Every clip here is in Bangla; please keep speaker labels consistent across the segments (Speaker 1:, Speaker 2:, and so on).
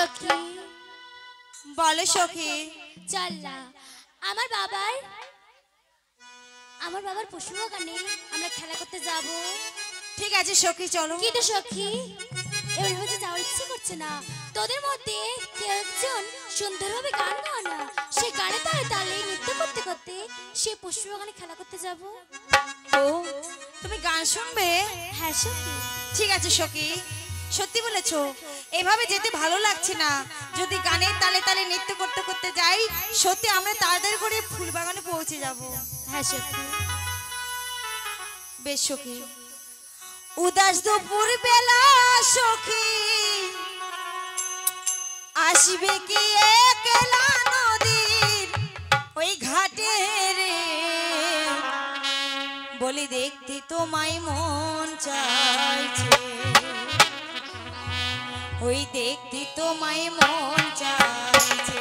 Speaker 1: সখী
Speaker 2: বলো সখী।
Speaker 1: চল না আমার বাবার পশু বাগানে আমরা খেলা করতে যাব।
Speaker 2: ঠিক আছে সখী চলো।
Speaker 1: কিন্তু সখী এবার হতে যাওয়ার ইচ্ছে করছে না। তোদের মধ্যে কেউ একজন সুন্দরভাবে গান গাও না, সে গানে তালে তালে নৃত্য করতে করতে সে পশু বাগানে খেলা করতে যাব।
Speaker 2: ও তুমি গান শুনবে?
Speaker 1: হ্যাঁ সখী।
Speaker 2: ঠিক আছে সখী, সত্যি বলেছো, এভাবে যেতে ভালো লাগছে না। যদি গানের তালে তালে নৃত্য করতে করতে যাই, সত্যি আমরা তাড়াতাড়ি করে ফুল বাগানে পৌঁছে যাব।
Speaker 1: হ্যাঁ সখী।
Speaker 2: বেশ সখী। উদাস দুপুর বেলা সখী আসবে কি একলা নদীর ওই ঘাটে রে, বলি দেখতে তোমায় মন চাইছে, ওই দেখতে তোমায় মন চাইছে।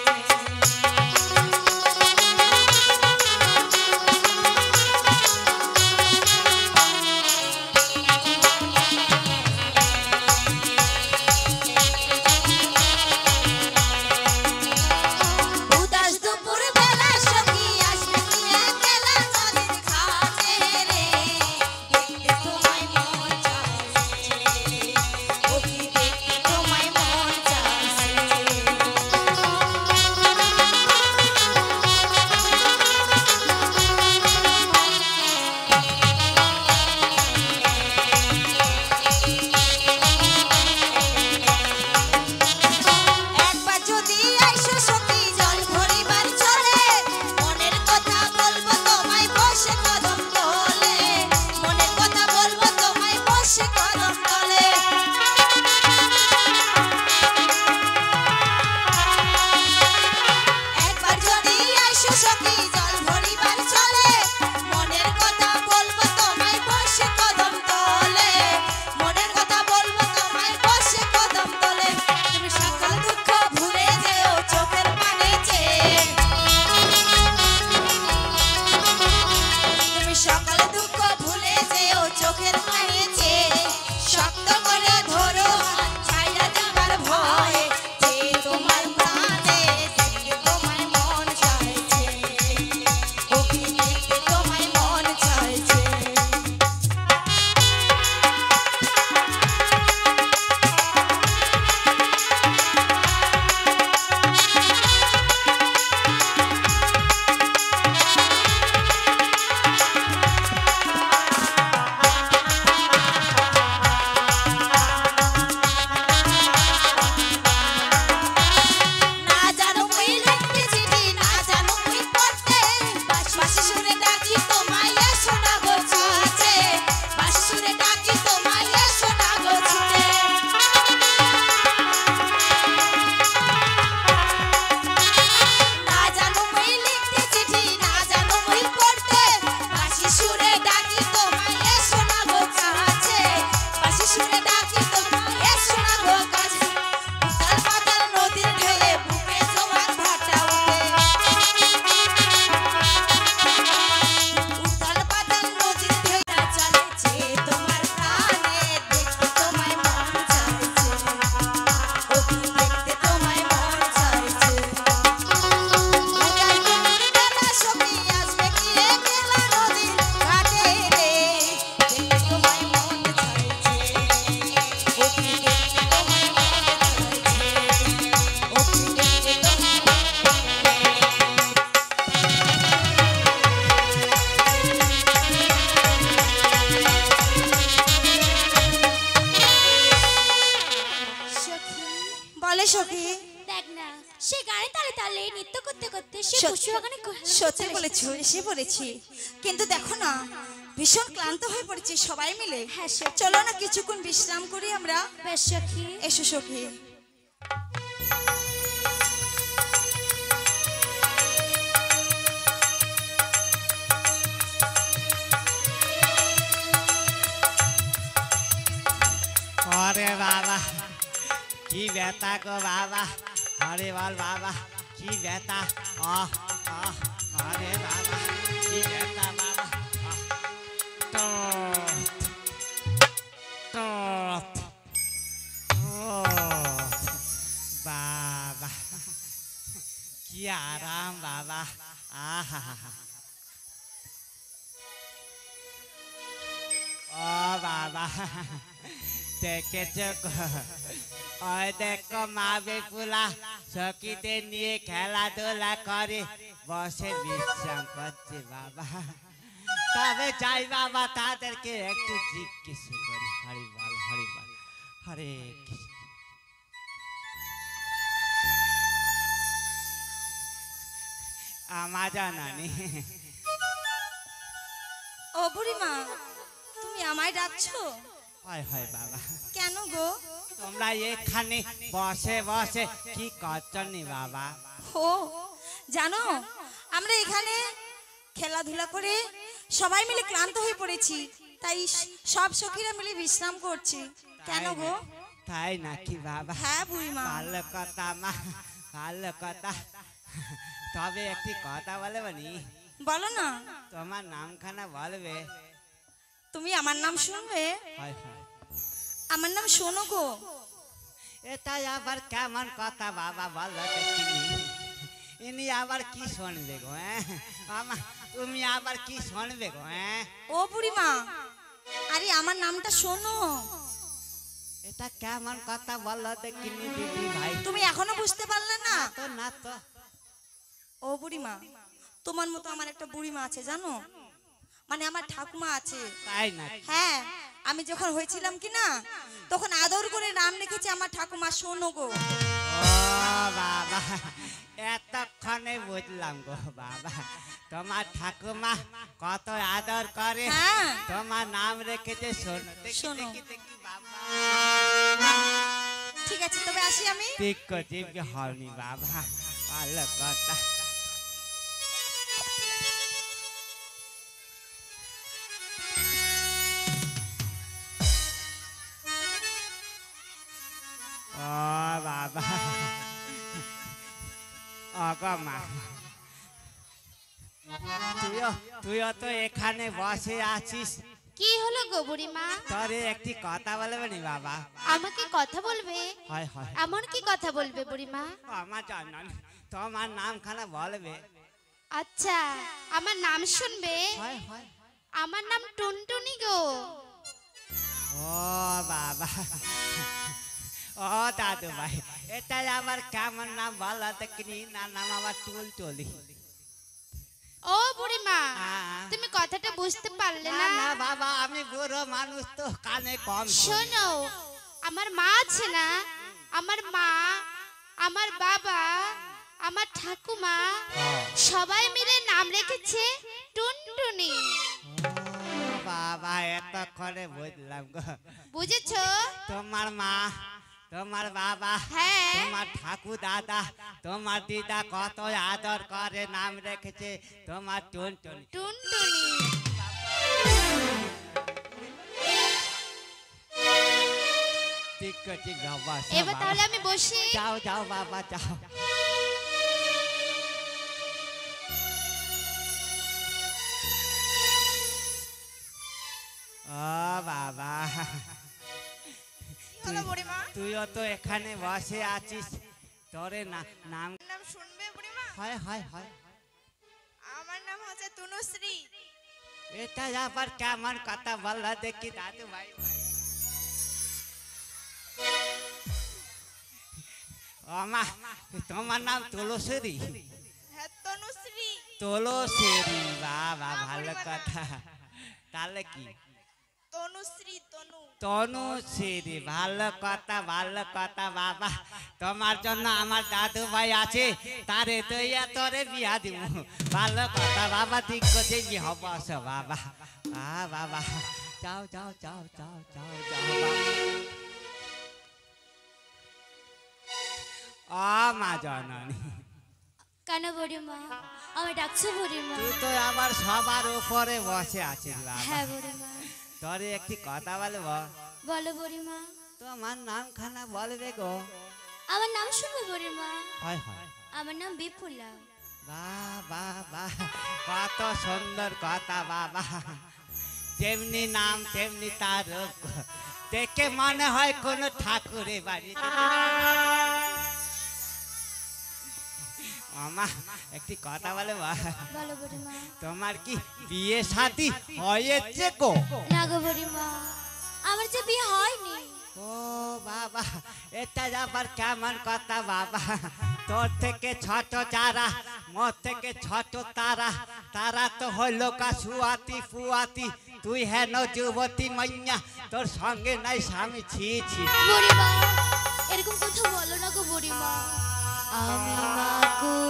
Speaker 2: সত্যি বলেছো, এসে পড়েছি। কিন্তু দেখো না ভীষণ ক্লান্ত হয়ে পড়েছি সবাই মিলে।
Speaker 1: হ্যাঁ
Speaker 2: চলো না কিছুক্ষণ বিশ্রাম করি আমরা।
Speaker 1: বেশ সখী।
Speaker 2: এসো সখী।
Speaker 3: अरे बाबा की बेटा को बाबा, अरे बोल बाबा की बेटा, अरे बाबा की बेटा बाबा, तो तो बा আহা ও বাবা দেখেছো গো? ওই দেখো মা বেপুলা সখীদের নিয়ে খেলাধুলা করে বসে বিশ্রাম করছে বাবা। তবে যাই বাবা তাদেরকে একটু জিজ্ঞেস করি। হরি বল হরি বল হরে কৃষ্ণ। আমার জানানি
Speaker 2: ও বুড়িমা, তুমি আমায় ডাকছো?
Speaker 3: হয় হয় বাবা।
Speaker 2: কেন গো?
Speaker 3: তোমরা এখানে বসে বসে কি করছো নি বাবা?
Speaker 2: ও জানো, আমরা এখানে খেলাধুলা করে সবাই মিলে ক্লান্ত হয়ে পড়েছি, তাই সব সখীরা মিলে বিশ্রাম করছি। কেন গো?
Speaker 3: তাই নাকি বাবা?
Speaker 2: হ্যাঁ বুড়িমা।
Speaker 3: ভালো কথা মা, ভালো কথা। তবে একটি কথা বলে বনি।
Speaker 2: বলো না।
Speaker 3: তোমার নামখানা বলবে?
Speaker 2: তুমি আমার নাম শুনবে?
Speaker 3: হয় হয়।
Speaker 2: আমার নাম শোনো গো।
Speaker 3: এটা আবার কেমন কথা বাবা বলো দেখিনি। ইনি আবার কি শুনবে গো? আমা তুমি আবার কি শুনবে গো?
Speaker 2: ও বুড়িমা, আরে আমার নামটা শোনো।
Speaker 3: এটা কেমন কথা বলো দেখিনি দিদি ভাই?
Speaker 2: তুমি এখনো বুঝতে পারলে না?
Speaker 3: তো না তো।
Speaker 2: ও বুড়িমা, তোমার মতো আমার একটা বুড়িমা আছে জানো, মানে আমার ঠাকুমা আছে।
Speaker 3: তাই না?
Speaker 2: হ্যাঁ, আমি যখন হয়েছিলাম কি না, তখন আদর করে নাম রেখেছে আমার ঠাকুমা শোনো গো।
Speaker 3: ও বাবা, এতক্ষণে বুঝলাম গো বাবা। তোমার ঠাকুমা কত আদর করে।
Speaker 2: হ্যাঁ।
Speaker 3: তোমার নাম রেখেছে শোনো।
Speaker 2: শোনো।
Speaker 3: দেখি বাবা।
Speaker 2: ঠিক আছে, তবে আসি আমি।
Speaker 3: ঠিক জীব হওনি বাবা, ভালো কথা। ও বাবা, অগমা তুইও তো এখানে বসে আছিস।
Speaker 1: কি হলো গো বুড়িমা?
Speaker 3: তোরে একটি কথা বলবে নি বাবা?
Speaker 1: আমাকে কথা বলবে?
Speaker 3: হয় হয়।
Speaker 1: এমন কি কথা বলবে বুড়িমা?
Speaker 3: আমার জানান তোমার নামখানা বলবে?
Speaker 1: আচ্ছা, আমার নাম শুনবে?
Speaker 3: হয় হয়।
Speaker 1: আমার নাম টুনটুনি গো।
Speaker 3: ও বাবা, ও দাদু ভাই, এটা আবার কেমন নাম বলো দেখিনি? না নাম আমার টুলটুলি।
Speaker 1: ও বুড়িমা,
Speaker 3: হ্যাঁ।
Speaker 1: তুমি কথাটা বুঝতে পারলে
Speaker 3: না
Speaker 1: না?
Speaker 3: না বাবা, আমি বুড়ো মানুষ তো, কানে কম শুনি।
Speaker 1: শোনো, আমার মা আছে না, আমার মা, আমার বাবা, আমার ঠাকুমা সবাই মিলে নাম রেখেছে টুনটুনি।
Speaker 3: ও বাবা, এতক্ষণে বুঝলাম গো।
Speaker 1: বুঝেছো?
Speaker 3: তোমার মা, তোমার বাবা,
Speaker 1: হ্যাঁ।
Speaker 3: তোমার ঠাকুর দাদা, তোমার দিদা কত আদর করে নাম রেখেছে তোমার টুনটুনি।
Speaker 1: টুনটুনি।
Speaker 3: ঠিক আছে বাবা।
Speaker 1: এবার তাহলে আমি বসি।
Speaker 3: যাও যাও বাবা যাও। ও বাবা,
Speaker 2: বুড়িমা,
Speaker 3: তুইও তো এখানে বসে আছিস, তোরে নাম
Speaker 2: নাম শুনবে বুড়িমা?
Speaker 3: হয় হয় হয়।
Speaker 2: আমার নাম হচ্ছে তনুশ্রী।
Speaker 3: এটা আবার কেমন কথা বললা দেখি দাদু ভাই? মা, তোমার নাম তুলসী?
Speaker 2: হ্যাঁ তনুশ্রী।
Speaker 3: তুলসী, বাবা ভালো কথা। তাহলে কি?
Speaker 2: তনুশ্রী, তনু।
Speaker 3: তনুশ্রী, ভালো কথা ভালো কথা বাবা। তোমার জন্য আমার দাদু ভাই আছে, তারে দইয়া তোরে বিয়া দিব। ভালো কথা বাবা, ঠিক করছে কি হব বাবা। বাবা যাও যাও যাও যাও যাও যাও। ও মা জননী,
Speaker 1: কেন বুড়িমা? আমি ডাকছি বুড়িমা।
Speaker 3: তুই তো আবার সবার উপরে বসে আছিস বাবা।
Speaker 1: হ্যাঁ বুড়িমা।
Speaker 3: তোরে একটি কথা বলবো?
Speaker 1: বলো বুড়িমা।
Speaker 3: তোমার নামখানা বলবে গো?
Speaker 1: আমার নাম শুনবে বুড়িমা?
Speaker 3: হয় হয়।
Speaker 1: আমার নাম বিপুলা।
Speaker 3: বাহ বাহ বাহ, কত সুন্দর কথা বাবা। যেমনি নাম তেমনি তার রূপ, দেখে মনে হয় কোন ঠাকুরের বাড়িতে। ও আমা একটি কথা বলে
Speaker 1: বলো বুড়িমা।
Speaker 3: তোমার কি বিয়ে শাদী হয়েছে গো?
Speaker 1: না গো বুড়িমা, আমার যে বিয়ে হয়নি।
Speaker 3: ও বাবা, এটা আবার কেমন কথা বাবা? তোর থেকে ছোট যারা, মোর থেকে ছোট তারা, তারা তো হইলো কা সুয়াতি ফুয়াতি, তুই হেন যুবতী মাইয়া, তোর সঙ্গে নাই স্বামী। ছি ছি
Speaker 1: বুড়িমা, এরকম কথা বলো না গো বুড়িমা। আমি মাকুমারী,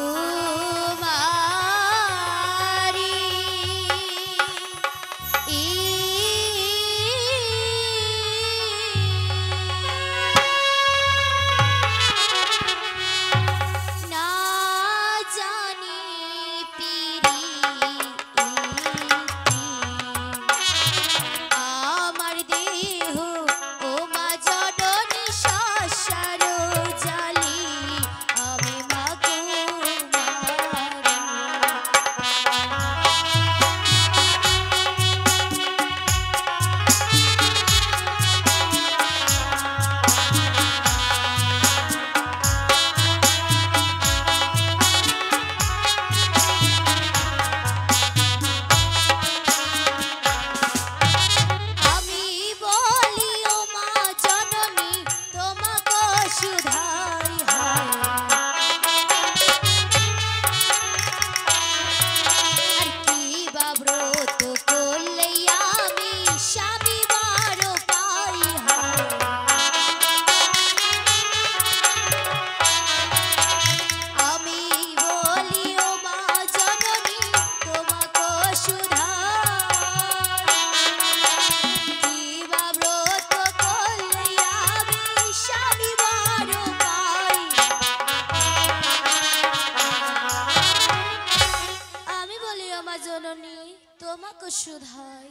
Speaker 1: না জানি পিরিতি, আমার দেহ ও মা জননী শস্যর জালি, আমি আমি বলি ও মা জননী তোমাকে সুধাই হয়, আর কি বা ব্রত করলে আমি স্বামী বড় পাই হয়। আমি বলি ও মা জননী তোমাকে সুধাই, কি বা ব্রত করলে আমি স্বামী বড় পাই। আমি বলি ও মা জননী তোমাকে সুধাই,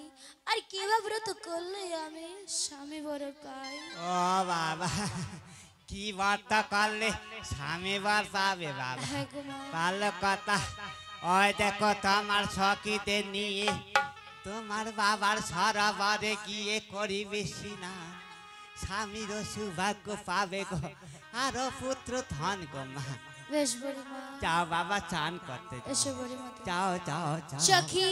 Speaker 1: আর কি বা ব্রত করলে আমি স্বামী বড় পাই।
Speaker 3: ও বাবা, কি বার্তা করলে স্বামী বার পাবে বাবা?
Speaker 1: হ্যাঁ গো মা।
Speaker 3: ভালো কথা। ওই দেখো তোমার সখীদের নিয়ে তোমার বাবার সরোবরে গিয়ে করিবে স্নান, স্বামীর সৌভাগ্য পাবে গো, আরো পুত্র ধন গো মা।
Speaker 1: বেশ বুড়িমা,
Speaker 3: যাও বাবা, চান করতে যাও।
Speaker 1: এসো বুড়িমা।
Speaker 3: যাও যাও যাও।
Speaker 1: সখী,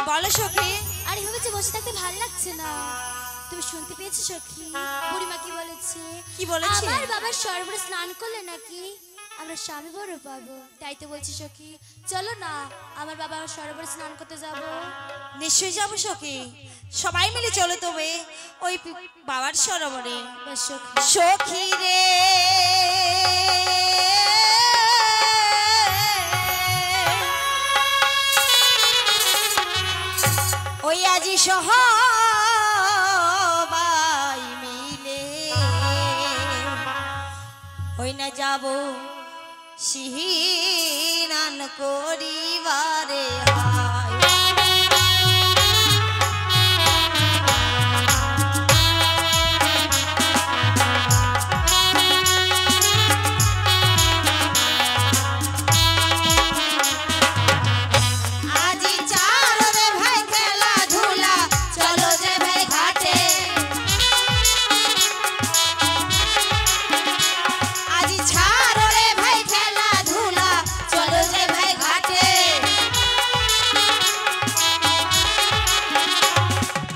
Speaker 2: বলো সখী।
Speaker 1: আর এভাবে যে বসে থাকতে ভালো লাগছে না। তুমি শুনতে পেয়েছো সখী, বুড়িমা কি বলেছে?
Speaker 2: কি বলেছে?
Speaker 1: আমার বাবার সরোবরে স্নান করলে নাকি আমরা স্বামী বড় পাবো। তাই তো বলছি সখী, চলো না আমার বাবার সরোবরে স্নান করতে যাব।
Speaker 2: নিশ্চয়ই যাবো সখী, সবাই মিলে চলো তবে ওই বাবার সরোবরে।
Speaker 1: বেশ সখী।
Speaker 2: সখী রে ওই আজি সবাই মিলে ওই না যাব সিহিনান করিবারে হায়। আজি চার রে ভাই খেলাধুলা, চলো যে ভাই ঘাটে। আজি ছাড় রে ভাই খেলাধুলা, চলো যে ভাই ঘাটে।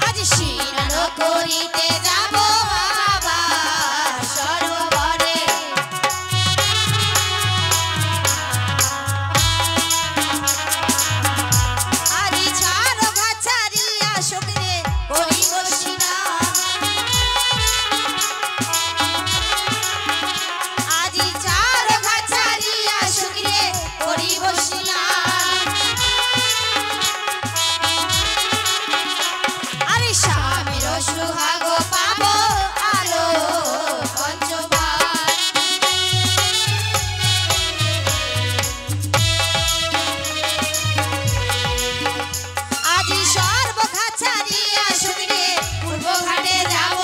Speaker 2: আজি স্নান করিতে যাব বাবার সরোবরে। আজি ছাড় ঘাট ছাড়িয়া সখীরে করিব স্নান। আজি চার ঘাট ছাড়িয়া সখীরে করিব স্নান। আরে স্বামীর সুহাগ পাবো আলো পঞ্চবার। আজি সর্বঘাট ছাড়িয়া সখীরে পূর্ব ঘাটে যাব।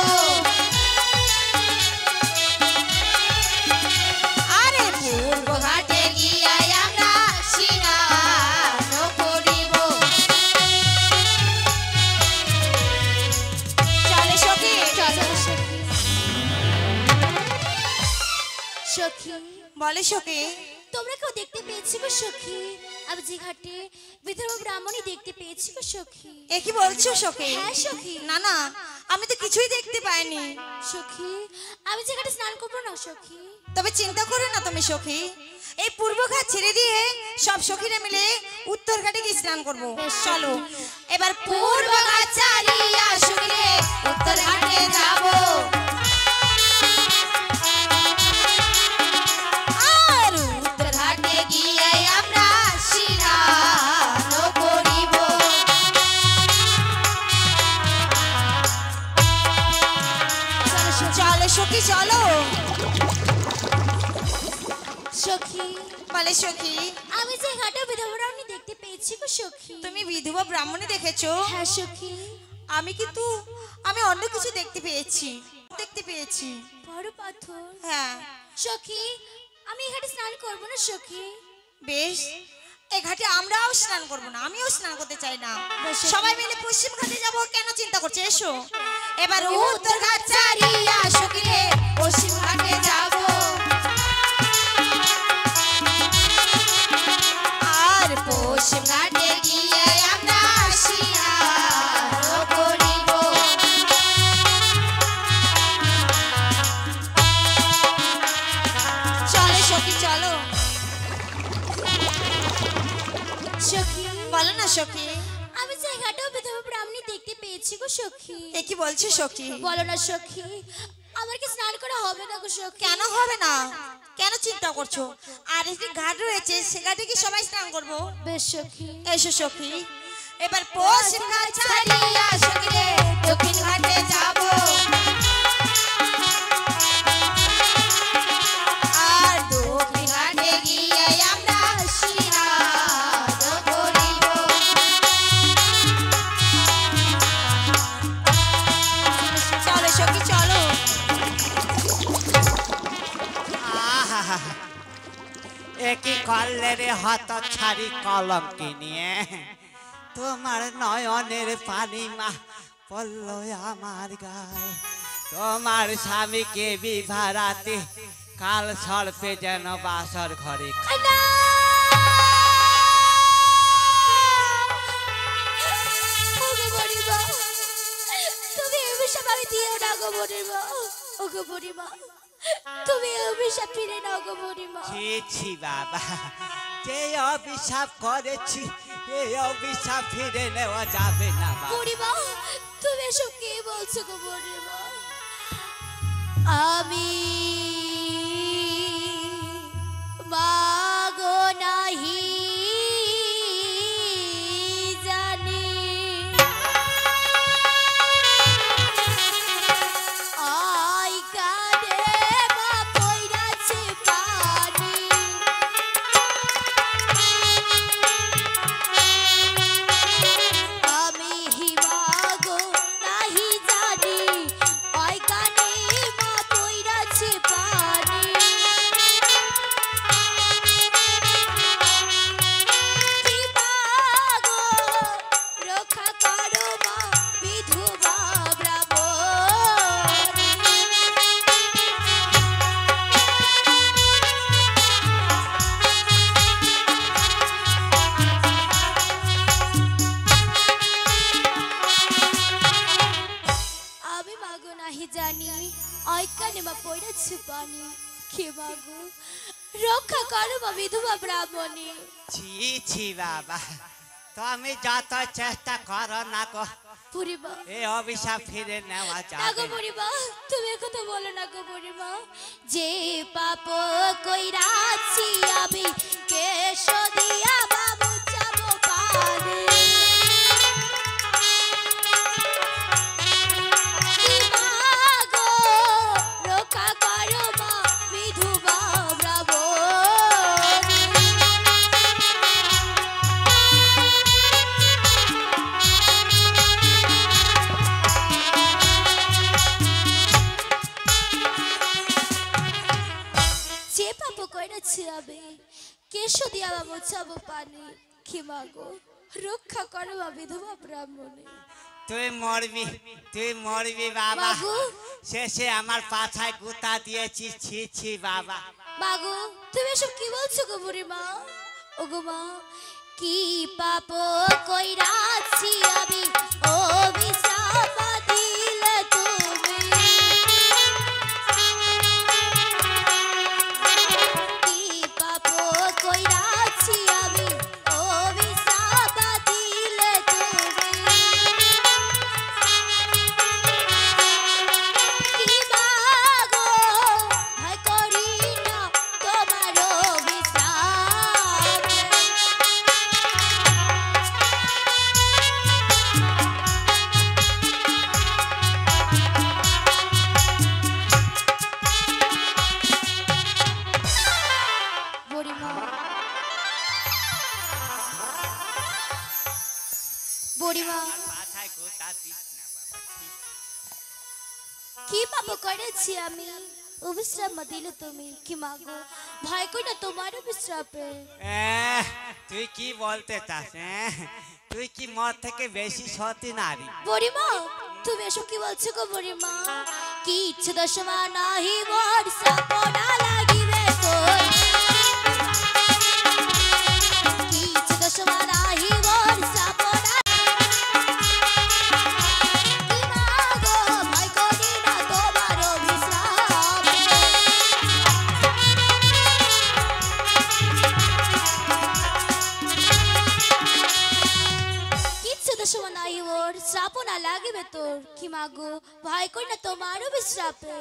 Speaker 2: আরে পূর্ব ঘাটে গিয়া আমরা স্নান করিব। চলে সখী।
Speaker 1: চলো সখী। সখী,
Speaker 2: বলে সখী।
Speaker 1: তোমরা কেউ দেখতে পেয়েছি গো সখী? আমি যে ঘাটে বিধবা ব্রাহ্মণী দেখতে পেয়েছি গো সখী।
Speaker 2: এ কি বলছো সখী?
Speaker 1: হ্যাঁ সখী।
Speaker 2: না না, আমি তো কিছুই দেখতে পাইনি।
Speaker 1: সখী, আমি যে ঘাটে স্নান করবো না সখী।
Speaker 2: তবে চিন্তা করো না তুমি সখী, এই পূর্ব ঘাট ছেড়ে দিয়ে সব সখীরা মিলে উত্তর ঘাটে গিয়ে স্নান করবো। চলো এবার পূর্ব ঘাট ছাড়িয়া সখীরে উত্তর ঘাটে যাবো। আর উত্তর ঘাটে গিয়ে আমরা স্নান করিব। চলো সখী চলো।
Speaker 1: সখী,
Speaker 2: বলে সখী,
Speaker 1: আমি যে ঘাটে বিধবা ব্রাহ্মণী দেখতে পেয়েছি গো সখী।
Speaker 2: তুমি বিধবা ব্রাহ্মণী দেখেছো?
Speaker 1: হ্যাঁ সখী।
Speaker 2: আমি অন্য কিছু দেখতে পেয়েছি।
Speaker 1: বড় পাথর?
Speaker 2: হ্যাঁ।
Speaker 1: সখী, আমি এখানে স্নান করবো না সখী।
Speaker 2: বেশ, এই ঘাটে আমরাও স্নান করবো না, আমিও স্নান করতে চাই না।
Speaker 1: বেশ।
Speaker 2: সবাই মিলে পশ্চিম ঘাটে যাবো, কেন চিন্তা করছে? এসো এবার উত্তর ঘাট ছাড়িয়া সখীরে পশ্চিম ঘাটে যাবো। আর পশ্চিম ঘাটে গিয়ে আমরা স্নান করিব। চলো সখী চলো।
Speaker 1: সখী,
Speaker 2: বলো না সখী।
Speaker 1: আমি যে ঘাটেও বিধবা ব্রাহ্মণী দেখতে পেয়েছি গো সখী।
Speaker 2: এ কি বলছো সখী?
Speaker 1: বলো না সখী, আমার কি স্নান করা হবে না গো সখী?
Speaker 2: কেন হবে না? কেন চিন্তা করছো? আর একটি ঘাট রয়েছে, সে ঘাটে কি সবাই স্নান করবো।
Speaker 1: বেশ সখী।
Speaker 2: এসো সখী এবার পশ্চিম ঘাট ছাড়িয়া সখীরে দক্ষিণ ঘাটে যাবো। আর দক্ষিণ ঘাটে গিয়ে আমরা স্নান করিব। চলো সখী চলো।
Speaker 3: আহা, একই করলে রে হত ছাড়ি কলঙ্কি নিয়ে, তোমার নয়নের পানি মা পড়ল আমার গায়ে। তোমার স্বামীকে বিভারাতে কাল সর্পে যেন বাসর ঘরে
Speaker 1: না! ওগো বুড়িমা, তুমি এই অভিশাপ আমি দিও না গো বুড়িমা। ওগো বুড়িমা, তুমি এই অভিশাপ ফিরে নাও গো বুড়িমা।
Speaker 3: ছি ছি বাবা, যে অভিশাপ করেছি এই অভিশাপ ফিরে নেওয়া যাবে না বাবা।
Speaker 1: বুড়িমা, তুমি এসব কি বলছো গো বুড়িমা? আমি মাগো নাহি জানি, আই কানে মা পইরাছে পানি। আমি মাগো নাহি জানি, আই কানে মা পইরাছে পানি। কি মাগো রক্ষা করো মা বিধবা ব্রাহ্মণী। আমি মাগো নাহি জানি, আইকানে মা পড়েছে পানি। কে মাগো রক্ষা করো মা বিধবা ব্রাহ্মণী।
Speaker 3: ছি ছি বাবা, তুমি যত চেষ্টা করো না গো,
Speaker 1: বুড়িমা,
Speaker 3: এই অভিশাপ ফিরে নেওয়া
Speaker 1: না গো
Speaker 3: যাবে না।
Speaker 1: বুড়িমা, তুমি কথা বলো না গো বুড়িমা। যে পাপ কইরাছি আমি কেশ দিয়া বাবু যাবো পারে। কি মাগো রক্ষা করো মা বিধবা ব্রাহ্মণী। যে পাপ করেছি আমি কেশ দিয়া বাবু যাবো পানি। কি মাগো রক্ষা করো মা বিধবা ব্রাহ্মণী।
Speaker 3: তুই মরবি বাবা।
Speaker 1: মাগো।
Speaker 3: শেষে আমার পাছায় গুতা দিয়েছিস, ছি ছি বাবা।
Speaker 1: মাগো তুমি এসব কি বলছো গো বুড়িমা? ও গো মা, কি পাপ কইরাছি আমি অভিশাপ দিলে তুমি, কি পাপ কইরাছি আমি অভিশাপ দিলে তুমি, কি মাগো ভয় করি না তোমার অভিশাপ। বুড়িমা, বুড়িমা
Speaker 3: মাথায় গোটা দিস না বাবা, ঠিক।
Speaker 1: কি পাপ করেছি আমি অভিশ্রাপ দিলে তুমি, কি মাগো ভয় করি না তোমার অভিশ্রাপে।
Speaker 3: তুই কি বলতে চাস? তুই কি মর থেকে বেশি সতী নারী?
Speaker 1: বুড়িমা তুমি এসব কি বলছো গো বুড়িমা? কি ইচ্ছে দশমা নাহি মোর সাপনা লাগিবে কই, কি ইচ্ছে দশমা নাহি মোর সাপনা, কি মাগো ভয় করি না তোমার অভিশ্রাপ। কিচ্ছু তো সময় নাই ওর শ্রাপ না লাগিবে তোর, কি মাগো ভয় করি না তোমার অভিশ্রাপে।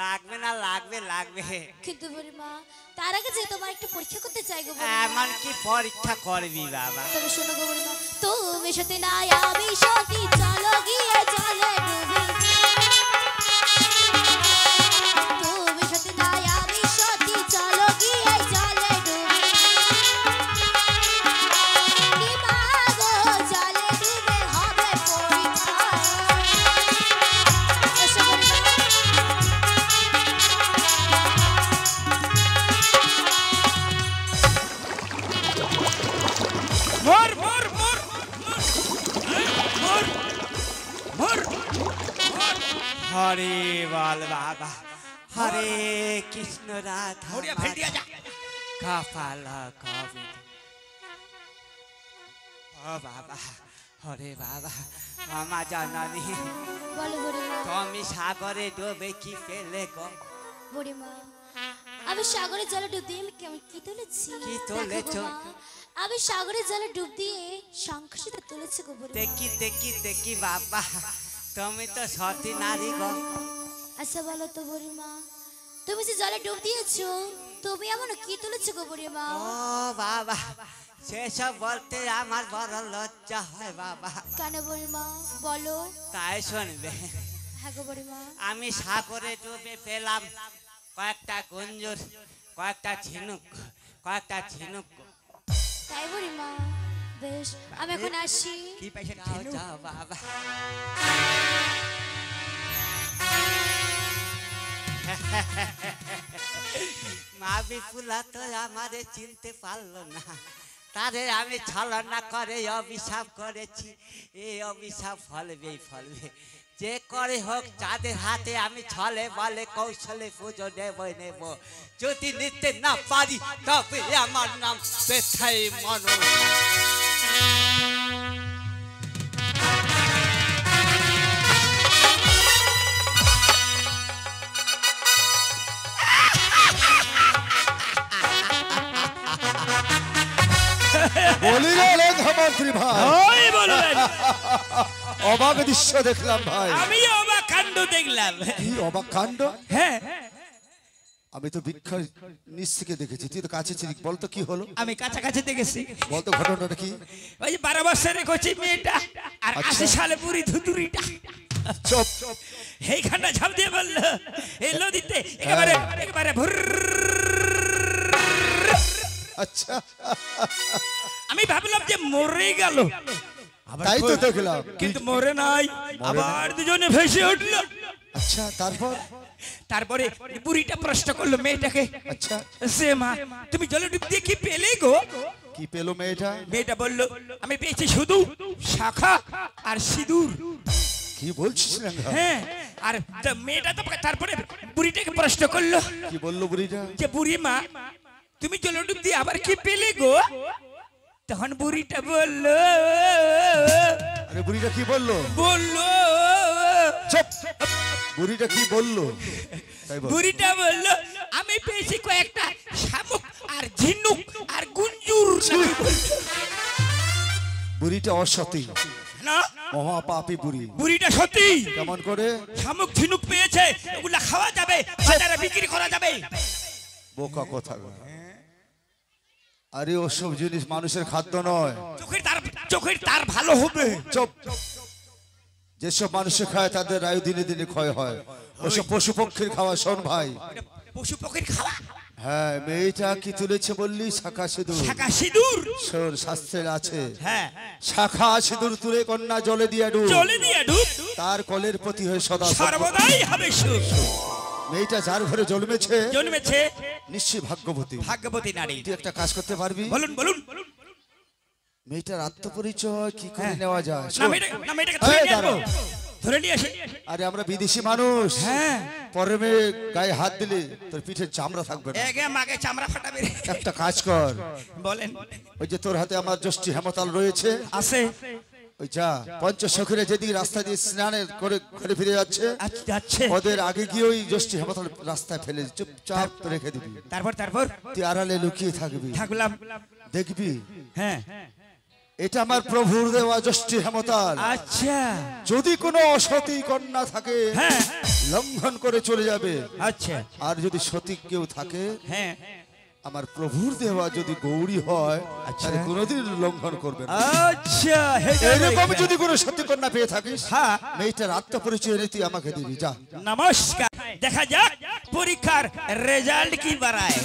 Speaker 3: লাগবে না, লাগবে লাগবে।
Speaker 1: কিন্তু বুড়িমা তার আগে যে তোমার একটা পরীক্ষা করতে চাই গো বুড়িমা।
Speaker 3: এমন কি পরীক্ষা করবি বাবা?
Speaker 1: তবে শোনো গো বুড়িমা, তুমি সত্যি নাই আমি সত্যি, চলো গিয়ে জলে ডুবি, তুমি সত্যি নাই আমি সত্যি, চলো গিয়ে জলে ডুবি, কি মাগো জলে ডুবে হবে পরীক্ষা। এসো বুড়িমা।
Speaker 4: মর মর মর মর মর।
Speaker 3: হরে বল বাবা, হরে কৃষ্ণ রাধা
Speaker 4: মরিয়া ফেল দিয়া যা।
Speaker 3: কপাল কবি। ও বাবা, হরে বাবা, আমার জননী
Speaker 1: বলো বুড়িমা।
Speaker 3: তুমি সাগরে ডুবে কি পেলে গো?
Speaker 1: বুড়িমা আমি সাগরের জলে ডুব দিয়ে আমি কেমন কি তুলেছি?
Speaker 3: কি তুলেছো?
Speaker 1: দেখো গো মা, আমি সাগরের জলে ডুব দিয়ে শঙ্খসিতে তুলেছি গো বুড়িমা।
Speaker 3: দেখি দেখি দেখি বাবা, তুমি তো সতী নারী গো।
Speaker 1: আচ্ছা বলো তো বুড়িমা, তুমি যে জলে ডুব দিয়েছো তুমি এমন কি তুলেছো গো বুড়িমা?
Speaker 3: ও বাবা, সেসব বলতে আমার বড় লজ্জা হয় বাবা।
Speaker 1: কেন বুড়িমা বলো?
Speaker 3: তাই শুনবে,
Speaker 1: হ্যাঁ গো বুড়িমা।
Speaker 3: আমি সাগরে ডুবে পেলাম কয়েকটা গঞ্জুর, কয়েকটা ঝিনুক, কয়েকটা ঝিনুক।
Speaker 1: তাই বুড়িমা, বেশ আমি এখন আসি।
Speaker 4: কি পাইছে
Speaker 3: যাও যাও বাবা। মা বিপুলা তো আমারে চিনতে পারলো না, তারে আমি ছলনা করে অভিশাপ করেছি। এই অভিশাপ ফলবেই ফলবে, যে করে হোক যাদের হাতে আমি ছলে বলে কৌশলে পুজো নেবই নেব। যদি নিতে না পারি তবে আমার নাম পেথাই মনো।
Speaker 5: বলি মন্ত্রী ভাই,
Speaker 4: ওই বললেন
Speaker 5: অবাক দৃশ্য দেখলাম ভাই।
Speaker 4: আমি অবাক কাণ্ড দেখলাম।
Speaker 5: কি অবাক কাণ্ড?
Speaker 4: হ্যাঁ
Speaker 5: আমি তো ভিক্ষার নিচ থেকে দেখেছি, তুই তো কাছে ছিলি, বলতো কি হলো?
Speaker 4: আমি কাছাকাছি দেখেছি।
Speaker 5: বলতো ঘটনাটা কি?
Speaker 4: ওই যে 12 বছরের কচি মেয়েটা আর
Speaker 5: আচ্ছা।
Speaker 4: 80 সালে বুড়ি ধুতুরিটা
Speaker 5: চুপ।
Speaker 4: এইখানটা ঝাঁপ দিয়ে বললো এই নদীতে একেবারে একেবারে ভুর।
Speaker 5: আচ্ছা,
Speaker 4: আমি ভাবলাম যে মরে গেল,
Speaker 5: তাই তো দেখলাম।
Speaker 4: কিন্তু মরে নাই, আবার দুজনে ভেসে উঠলো।
Speaker 5: আচ্ছা, তারপর?
Speaker 4: তারপরে বুড়িটা প্রশ্ন করলো মেয়েটাকে,
Speaker 5: আচ্ছা,
Speaker 4: সে মা তুমি জলে ডুব দিয়ে কি পেলে গো?
Speaker 5: কি পেলো মেয়েটা?
Speaker 4: মেয়েটা বলল আমি পেয়েছি শুধু শাখা আর সিঁদুর।
Speaker 5: কি বলছিস রেঙ্গা?
Speaker 4: হ্যাঁ আর মেয়েটা তো তারপরে বুড়িটাকে প্রশ্ন করলো
Speaker 5: কি বললো বুড়িটা?
Speaker 4: যে বুড়ি মা তুমি জলডুব দিয়ে আবার কি পেলে গো? তখন বুড়িটা বললো
Speaker 5: আরে বুড়িটা কি বললো?
Speaker 4: বললো
Speaker 5: চুপ! বুড়িটা কি বললো তাই বল।
Speaker 4: বুড়িটা বললো আমি পেয়েছি কয়েকটা শামুক আর ঝিনুক আর গুঞ্জুর।
Speaker 5: বুড়িটা অসতী,
Speaker 4: না
Speaker 5: মহাপাপী বুড়ি।
Speaker 4: বুড়িটা সত্যি
Speaker 5: কেমন করে?
Speaker 4: শামুক ঝিনুক পেয়েছে, ওগুলা খাওয়া যাবে, বাজারে বিক্রি করা যাবে।
Speaker 5: বোকা কথা। আরে ওসব জিনিস মানুষের খাদ্য নয়।
Speaker 4: চোখের তার ভালো হবে।
Speaker 5: চুপ! যেসব মানুষে খায় তাদের আয়ু দিনে দিনে ক্ষয় হয়। ওসব পশু পক্ষীর খাওয়া। শোন ভাই,
Speaker 4: পশু পক্ষীর খাওয়া।
Speaker 5: হ্যাঁ, মেয়েটা কি তুলেছে বললি? শাখা সিঁদুর।
Speaker 4: শাখা সিঁদুর।
Speaker 5: শোন, শাস্ত্রে আছে
Speaker 4: হ্যাঁ,
Speaker 5: শাখা সিঁদুর তুলে কন্যা জলে দিয়ে ডুব।
Speaker 4: জলে দিয়ে ডুব।
Speaker 5: তার কলের প্রতি হয়ে সদা
Speaker 4: সর্বদাই হবে সুখ।
Speaker 5: মেয়েটা যার ঘরে জন্মেছে নিশ্চয়ই ভাগ্যবতী।
Speaker 4: ভাগ্যবতী নারী।
Speaker 5: তুই একটা কাজ করতে পারবি?
Speaker 4: বলুন বলুন।
Speaker 5: মেয়েটার আত্মপরিচয় কি করে নেওয়া যায়?
Speaker 4: না মেয়েটাকে ধরে নিয়ে আসবো। ধরে নিয়ে আসি।
Speaker 5: আরে আমরা বিদেশি মানুষ।
Speaker 4: হ্যাঁ,
Speaker 5: পরে মেয়ে গায়ে হাত দিলে তোর পিঠের চামড়া থাকবে না।
Speaker 4: এগে মাগে চামড়া ফাটাবে।
Speaker 5: একটা কাজ কর,
Speaker 4: বলেন।
Speaker 5: ওই যে তোর হাতে আমার যষ্টি হেমতাল রয়েছে,
Speaker 4: আছে।
Speaker 5: ওই যা পঞ্চসখীরা যেদিকে রাস্তা দিয়ে স্নানের করে ঘরে ফিরে যাচ্ছে,
Speaker 4: যাচ্ছে,
Speaker 5: ওদের আগে গিয়ে ওই যষ্টি হেমতাল রাস্তায় ফেলে চুপচাপ রেখে দিবি।
Speaker 4: তারপর
Speaker 5: তুই আড়ালে লুকিয়ে থাকবি,
Speaker 4: থাকলাম।
Speaker 5: দেখবি
Speaker 4: হ্যাঁ,
Speaker 5: এটা আমার প্রভুর দেওয়া যষ্টি হেমতাল।
Speaker 4: আচ্ছা,
Speaker 5: যদি কোনো অসতী কন্যা থাকে
Speaker 4: হ্যাঁ,
Speaker 5: লঙ্ঘন করে চলে যাবে।
Speaker 4: আচ্ছা,
Speaker 5: আর যদি সতী কেউ থাকে,
Speaker 4: হ্যাঁ,
Speaker 5: আমার প্রভুর দেওয়া যদি গৌরী হয়, তাহলে কোনোদিন লঙ্ঘন করবে না।
Speaker 4: আচ্ছা,
Speaker 5: এরকম যদি কোনো সতী কন্যা পেয়ে থাকিস,
Speaker 4: হ্যাঁ,
Speaker 5: মেয়েটার আত্মপরিচয় এনে তুই আমাকে দিবি। যা।
Speaker 4: নমস্কার। দেখা যাক পরীক্ষার রেজাল্ট কি বাড়ায়।